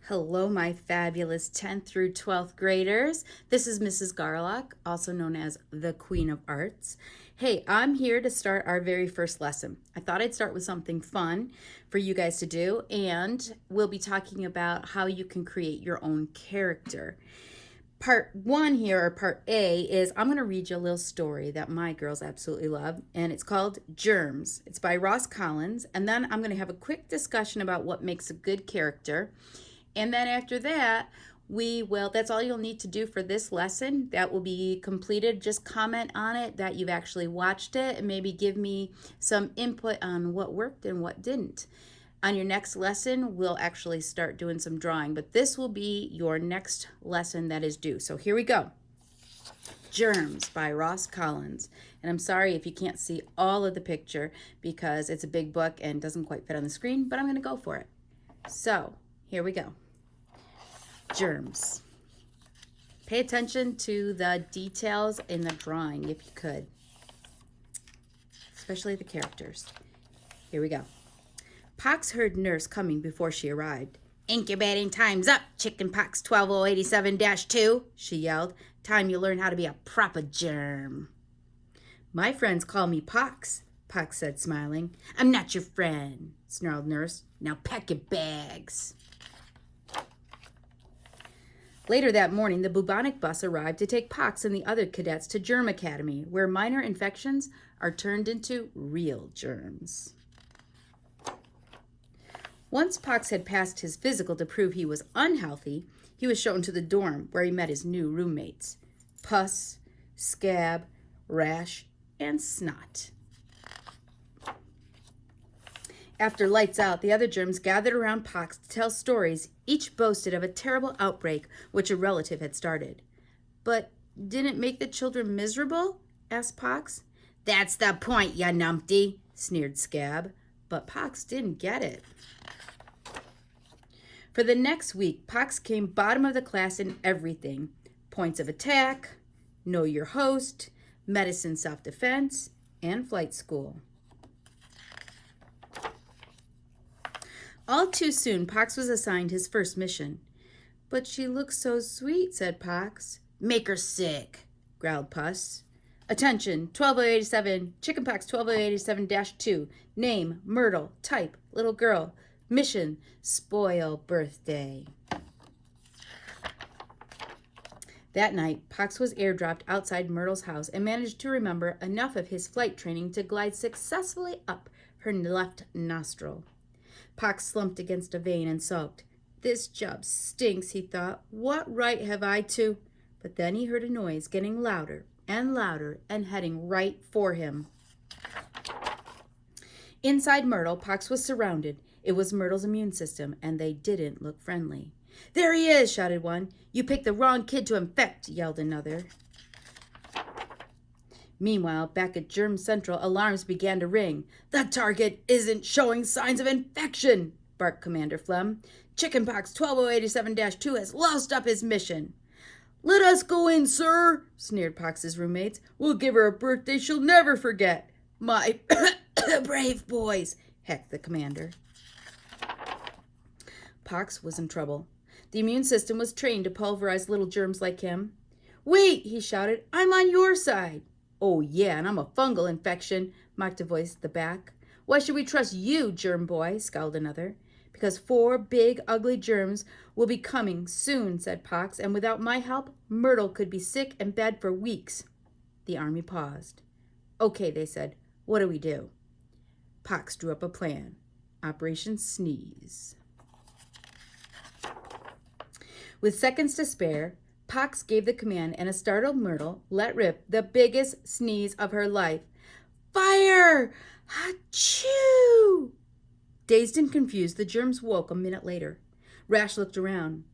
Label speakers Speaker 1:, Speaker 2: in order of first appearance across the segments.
Speaker 1: Hello, my fabulous 10th through 12th graders. This is Mrs. Garlock, also known as the Queen of Arts. Hey, I'm here to start our very first lesson. I thought I'd start with something fun for you guys to do, and we'll be talking about how you can create your own character. Part one here, or part A, is I'm going to read you a little story that my girls absolutely love, and it's called Germs. It's by Ross Collins, and then I'm going to have a quick discussion about what makes a good character. And then after that, that's all you'll need to do for this lesson. That will be completed. Just comment on it that you've actually watched it and maybe give me some input on what worked and what didn't. On your next lesson, we'll actually start doing some drawing, but this will be your next lesson that is due. So here we go. Germs by Ross Collins. And I'm sorry if you can't see all of the picture because it's a big book and doesn't quite fit on the screen, but I'm going to go for it. So here we go. Germs. Pay attention to the details in the drawing if you could, especially the characters. Here we go. Pox heard Nurse coming before she arrived. "Incubating time's up, Chickenpox 12087-2, she yelled. "Time you learn how to be a proper germ." "My friends call me Pox," Pox said, smiling. "I'm not your friend," snarled Nurse. "Now pack your bags." Later that morning, the bubonic bus arrived to take Pox and the other cadets to Germ Academy, where minor infections are turned into real germs. Once Pox had passed his physical to prove he was unhealthy, he was shown to the dorm where he met his new roommates: Pus, Scab, Rash, and Snot. After lights out, the other germs gathered around Pox to tell stories. Each boasted of a terrible outbreak which a relative had started. "But didn't it make the children miserable?" asked Pox. "That's the point, ya numpty," sneered Scab. But Pox didn't get it. For the next week, Pox came bottom of the class in everything: points of attack, know your host, medicine self-defense, and flight school. All too soon, Pox was assigned his first mission. "But she looks so sweet," said Pox. "Make her sick," growled Pus. "Attention, 12087, Chickenpox 12087-2. Name, Myrtle. Type, little girl. Mission, spoil birthday." That night, Pox was airdropped outside Myrtle's house and managed to remember enough of his flight training to glide successfully up her left nostril. Pox slumped against a vane and sulked. "This job stinks," he thought. "What right have I to—" But then he heard a noise getting louder and heading right for him. Inside Myrtle, Pox was surrounded. It was Myrtle's immune system, and they didn't look friendly. "There he is," shouted one. "You picked the wrong kid to infect," yelled another. Meanwhile, back at Germ Central, alarms began to ring. "The target isn't showing signs of infection," barked Commander Flem. "Chickenpox 12087-2 has lost up his mission." "Let us go in, sir," sneered Pox's roommates. "We'll give her a birthday she'll never forget." "My brave boys," hecked the commander. Pox was in trouble. The immune system was trained to pulverize little germs like him. "Wait," he shouted. "I'm on your side." "Oh, yeah, and I'm a fungal infection," mocked a voice at the back. "Why should we trust you, germ boy?" scowled another. "Because 4 big, ugly germs will be coming soon," said Pox, "and without my help, Myrtle could be sick in bed for weeks." The army paused. "Okay," they said. "What do we do?" Pox drew up a plan. Operation Sneeze. With seconds to spare, Pox gave the command, and a startled Myrtle let rip the biggest sneeze of her life. "Fire! Achoo!" Dazed and confused, the germs woke a minute later. Rash looked around.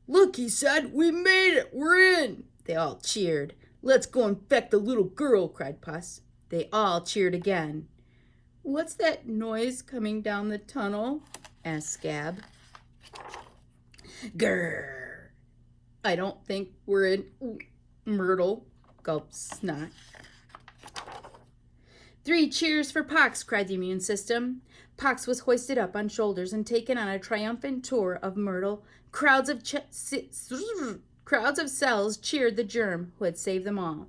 Speaker 1: "Look," he said, "we made it! We're in!" They all cheered. "Let's go infect the little girl," cried Pus. They all cheered again. "What's that noise coming down the tunnel?" asked Scab. "Grrr! I don't think we're in Myrtle," gulped Snot. "3 cheers for Pox," cried the immune system. Pox was hoisted up on shoulders and taken on a triumphant tour of Myrtle. Crowds of cells cheered the germ who had saved them all.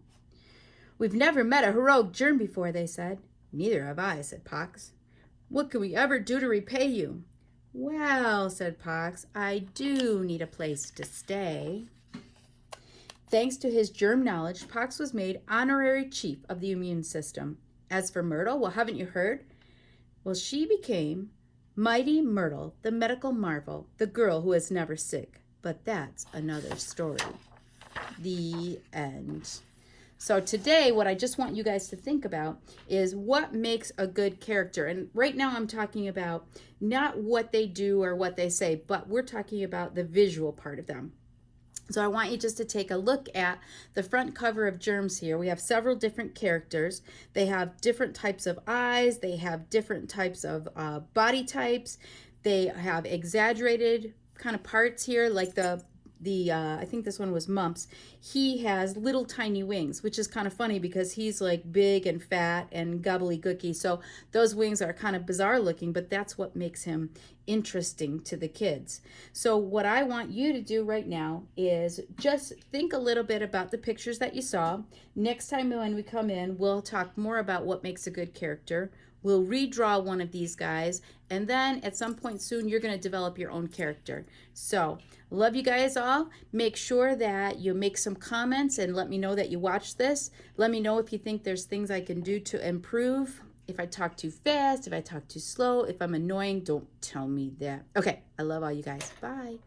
Speaker 1: "We've never met a heroic germ before," they said. "Neither have I," said Pox. "What can we ever do to repay you?" "Well," said Pox, "I do need a place to stay." Thanks to his germ knowledge, Pox was made honorary chief of the immune system. As for Myrtle, well, haven't you heard? Well, she became Mighty Myrtle, the medical marvel, the girl who is never sick. But that's another story. The end. So today, what I just want you guys to think about is what makes a good character. And right now I'm talking about not what they do or what they say, but we're talking about the visual part of them. So I want you just to take a look at the front cover of Germs here. We have several different characters. They have different types of eyes. They have different types of body types. They have exaggerated kind of parts here, like I think this one was Mumps. He has little tiny wings, which is kind of funny because he's like big and fat and gobbledygooky. So those wings are kind of bizarre looking, but that's what makes him interesting to the kids. So what I want you to do right now is just think a little bit about the pictures that you saw. Next time when we come in, we'll talk more about what makes a good character. We'll redraw one of these guys, and then at some point soon, you're going to develop your own character. So, love you guys all. Make sure that you make some comments and let me know that you watched this. Let me know if you think there's things I can do to improve. If I talk too fast, if I talk too slow, if I'm annoying, don't tell me that. Okay, I love all you guys. Bye.